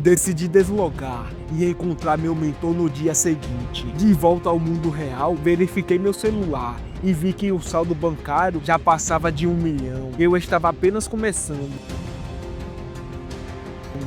Decidi deslogar e encontrar meu mentor no dia seguinte. De volta ao mundo real, verifiquei meu celular e vi que o saldo bancário já passava de 1 milhão. Eu estava apenas começando.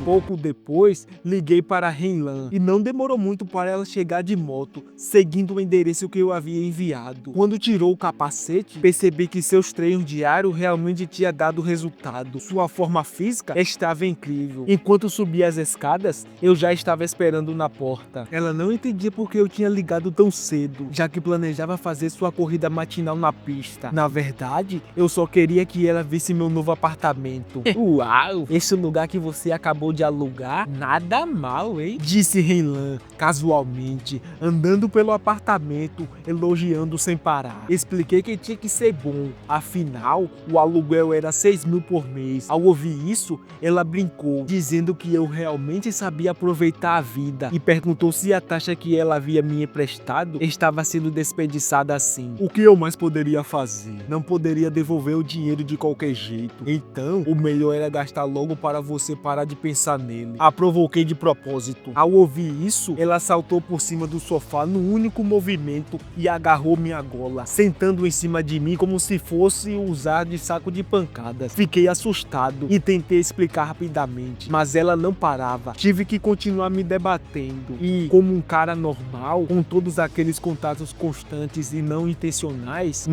Pouco depois, liguei para a Renlan e não demorou muito para ela chegar de moto, seguindo o endereço que eu havia enviado. Quando tirou o capacete, percebi que seus treinos diários realmente tinham dado resultado. Sua forma física estava incrível. Enquanto subia as escadas, eu já estava esperando na porta. Ela não entendia por que eu tinha ligado tão cedo, já que planejava fazer sua corrida matinal na pista. Na verdade, eu só queria que ela visse meu novo apartamento. Uau! Esse lugar que você acabou de alugar, nada mal, hein? Disse Renlan, casualmente, andando pelo apartamento, elogiando sem parar. Expliquei que tinha que ser bom, afinal, o aluguel era 6 mil por mês. Ao ouvir isso, ela brincou, dizendo que eu realmente sabia aproveitar a vida e perguntou se a taxa que ela havia me emprestado estava sendo desperdiçada assim. O que eu mais poderia fazer? Não poderia devolver o dinheiro de qualquer jeito. Então, o melhor era gastar logo para você parar de pensar nele. A provoquei de propósito. Ao ouvir isso, ela saltou por cima do sofá num único movimento e agarrou minha gola, sentando em cima de mim como se fosse usar de saco de pancadas. Fiquei assustado e tentei explicar rapidamente, mas ela não parava. Tive que continuar me debatendo e, como um cara normal, com todos aqueles contatos constantes e não intencionais,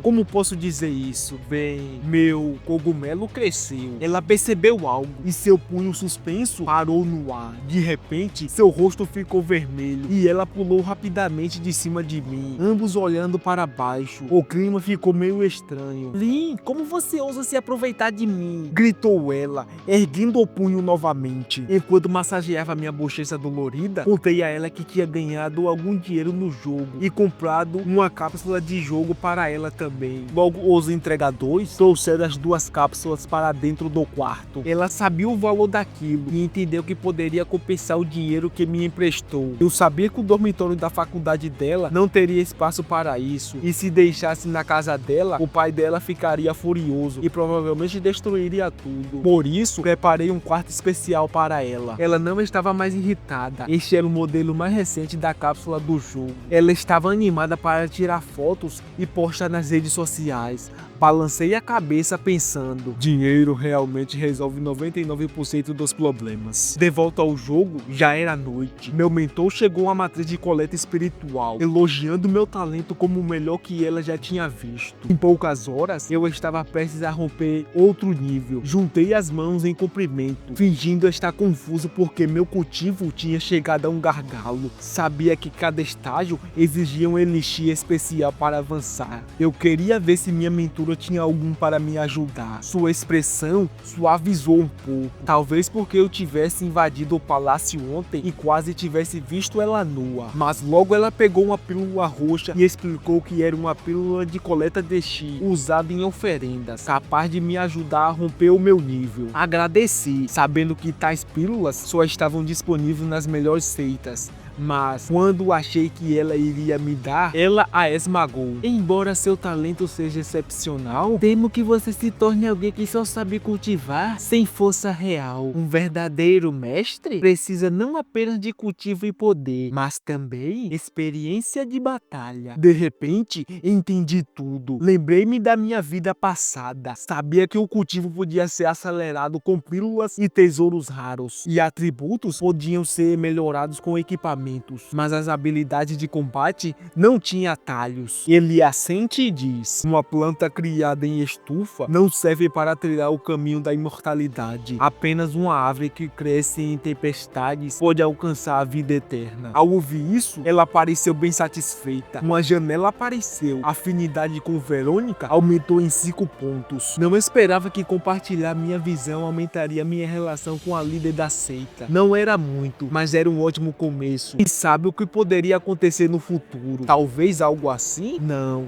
como posso dizer isso? Bem, meu cogumelo cresceu. Ela percebeu algo e seu punho suspenso parou no ar. De repente, seu rosto ficou vermelho e ela pulou rapidamente de cima de mim, ambos olhando para baixo. O clima ficou meio estranho. Lin, como você ousa se aproveitar de mim? Gritou ela, erguendo o punho novamente. Enquanto massageava minha bochecha dolorida, contei a ela que tinha ganhado algum dinheiro no jogo e comprado uma cápsula de jogo para ela também. Logo, os entregadores trouxeram as 2 cápsulas para dentro do quarto. Ela sabia o valor daquilo e entendeu que poderia compensar o dinheiro que me emprestou. Eu sabia que o dormitório da faculdade dela não teria espaço para isso, e se deixasse na casa dela, o pai dela ficaria furioso e provavelmente destruiria tudo. Por isso, preparei um quarto especial para ela. Ela não estava mais irritada. Este era o modelo mais recente da cápsula do jogo. Ela estava animada para tirar fotos e postar nas redes sociais. Balancei a cabeça pensando, dinheiro realmente resolve 99% dos problemas. De volta ao jogo, já era noite. Meu mentor chegou à matriz de coleta espiritual, elogiando meu talento como o melhor que ela já tinha visto. Em poucas horas, eu estava prestes a romper outro nível. Juntei as mãos em cumprimento, fingindo estar confuso porque meu cultivo tinha chegado a um gargalo. Sabia que cada estágio exigia um elixir especial para avançar. Eu queria ver se minha mentora tinha algum para me ajudar. Sua expressão suavizou um pouco, talvez porque eu tivesse invadido o palácio ontem e quase tivesse visto ela nua. Mas logo ela pegou uma pílula roxa e explicou que era uma pílula de coleta de chi, usada em oferendas, capaz de me ajudar a romper o meu nível. Agradeci, sabendo que tais pílulas só estavam disponíveis nas melhores seitas. Mas quando achei que ela iria me dar, ela a esmagou. Embora seu talento seja excepcional, temo que você se torne alguém que só sabe cultivar sem força real. Um verdadeiro mestre precisa não apenas de cultivo e poder, mas também experiência de batalha. De repente, entendi tudo. Lembrei-me da minha vida passada. Sabia que o cultivo podia ser acelerado com pílulas e tesouros raros, e atributos podiam ser melhorados com equipamentos. Mas as habilidades de combate não tinham atalhos. Ele assente e diz, uma planta criada em estufa não serve para trilhar o caminho da imortalidade. Apenas uma árvore que cresce em tempestades pode alcançar a vida eterna. Ao ouvir isso, ela pareceu bem satisfeita. Uma janela apareceu. A afinidade com Verônica aumentou em 5 pontos. Não esperava que compartilhar minha visão aumentaria minha relação com a líder da seita. Não era muito, mas era um ótimo começo. isso. E sabe o que poderia acontecer no futuro? Talvez algo assim?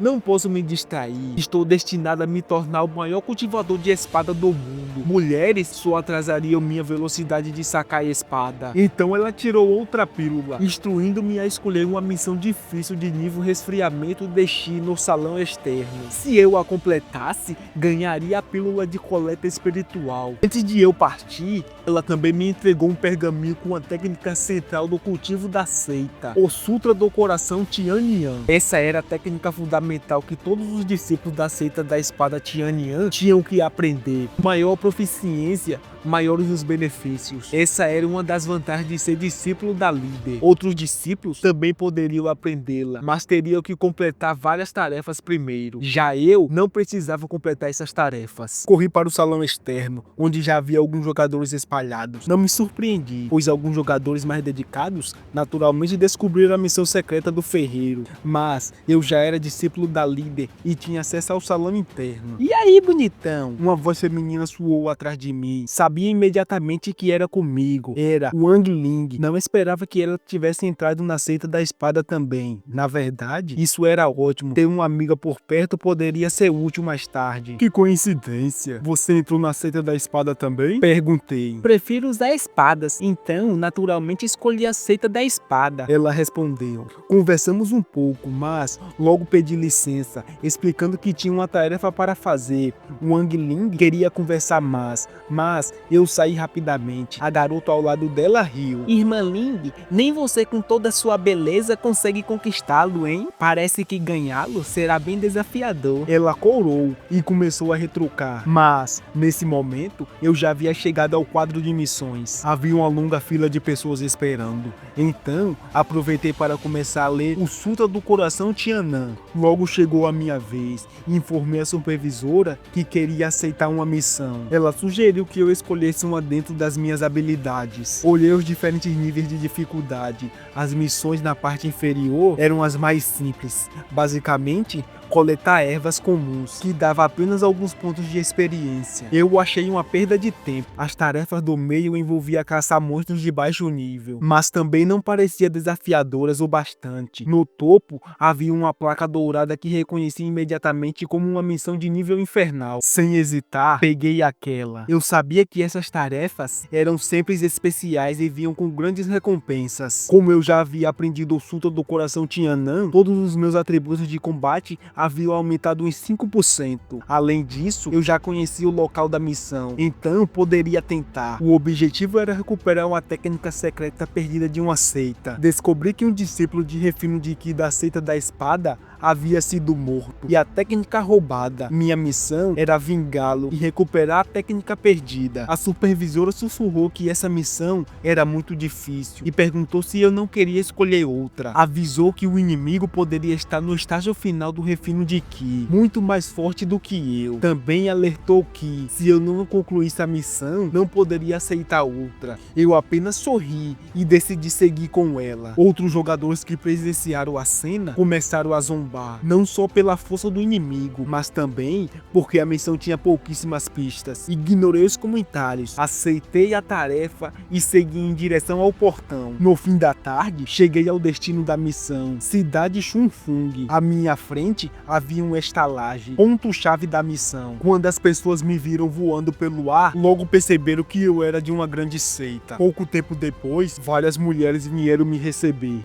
Não posso me distrair. Estou destinado a me tornar o maior cultivador de espada do mundo. Mulheres só atrasariam minha velocidade de sacar a espada. Então ela tirou outra pílula, instruindo-me a escolher uma missão difícil de nível resfriamento de chi no salão externo. Se eu a completasse, ganharia a pílula de coleta espiritual. Antes de eu partir, ela também me entregou um pergaminho com a técnica central do cultivo da seita, o Sutra do Coração Tianyan. Essa era a técnica fundamental que todos os discípulos da seita da espada Tianyan tinham que aprender. Maior proficiência, maiores os benefícios. Essa era uma das vantagens de ser discípulo da líder. Outros discípulos também poderiam aprendê-la, mas teriam que completar várias tarefas primeiro. Já eu não precisava completar essas tarefas. Corri para o salão externo, onde já havia alguns jogadores espalhados. Não me surpreendi, pois alguns jogadores mais dedicados naturalmente descobriram a missão secreta do ferreiro. Mas eu já era discípulo da líder e tinha acesso ao salão interno. "E aí, bonitão?" Uma voz feminina soou atrás de mim. Sabia imediatamente que era comigo. Era Wang Ling. Não esperava que ela tivesse entrado na seita da espada também. Na verdade, isso era ótimo. Ter uma amiga por perto poderia ser útil mais tarde. "Que coincidência. Você entrou na seita da espada também?" Perguntei. "Prefiro usar espadas, então naturalmente escolhi a seita da espada." Ela respondeu. Conversamos um pouco, mas logo pedi licença, explicando que tinha uma tarefa para fazer. Wang Ling queria conversar mais, mas eu saí rapidamente. A garota ao lado dela riu. "Irmã Ling, nem você com toda a sua beleza consegue conquistá-lo, hein? Parece que ganhá-lo será bem desafiador." Ela corou e começou a retrucar. Mas, nesse momento, eu já havia chegado ao quadro de missões. Havia uma longa fila de pessoas esperando. Então, aproveitei para começar a ler o Sutra do Coração Tianyan. Logo chegou a minha vez e informei a supervisora que queria aceitar uma missão. Ela sugeriu que eu escolhesse uma dentro das minhas habilidades. Olhei os diferentes níveis de dificuldade. As missões na parte inferior eram as mais simples. Basicamente, coletar ervas comuns, que dava apenas alguns pontos de experiência. Eu achei uma perda de tempo. As tarefas do meio envolviam caçar monstros de baixo nível, mas também não pareciam desafiadoras o bastante. No topo, havia uma placa dourada que reconheci imediatamente como uma missão de nível infernal. Sem hesitar, peguei aquela. Eu sabia que essas tarefas eram sempre especiais e vinham com grandes recompensas. Como eu já havia aprendido o Sutra do Coração Tianyan, todos os meus atributos de combate haviam aumentado em 5%. Além disso, eu já conhecia o local da missão, então poderia tentar. O objetivo era recuperar uma técnica secreta perdida de uma seita. Descobri que um discípulo de refino de Ki da seita da espada havia sido morto, e a técnica roubada. Minha missão era vingá-lo e recuperar a técnica perdida. A supervisora sussurrou que essa missão era muito difícil e perguntou se eu não queria escolher outra. Avisou que o inimigo poderia estar no estágio final do refino de Ki, muito mais forte do que eu. Também alertou que, se eu não concluísse a missão, não poderia aceitar outra. Eu apenas sorri e decidi seguir com ela. Outros jogadores que presenciaram a cena começaram a zombar, não só pela força do inimigo, mas também porque a missão tinha pouquíssimas pistas. Ignorei os comentários, aceitei a tarefa e segui em direção ao portão. No fim da tarde, cheguei ao destino da missão, Cidade Chunfung. À minha frente havia uma estalagem, ponto-chave da missão. Quando as pessoas me viram voando pelo ar, logo perceberam que eu era de uma grande seita. Pouco tempo depois, várias mulheres vieram me receber.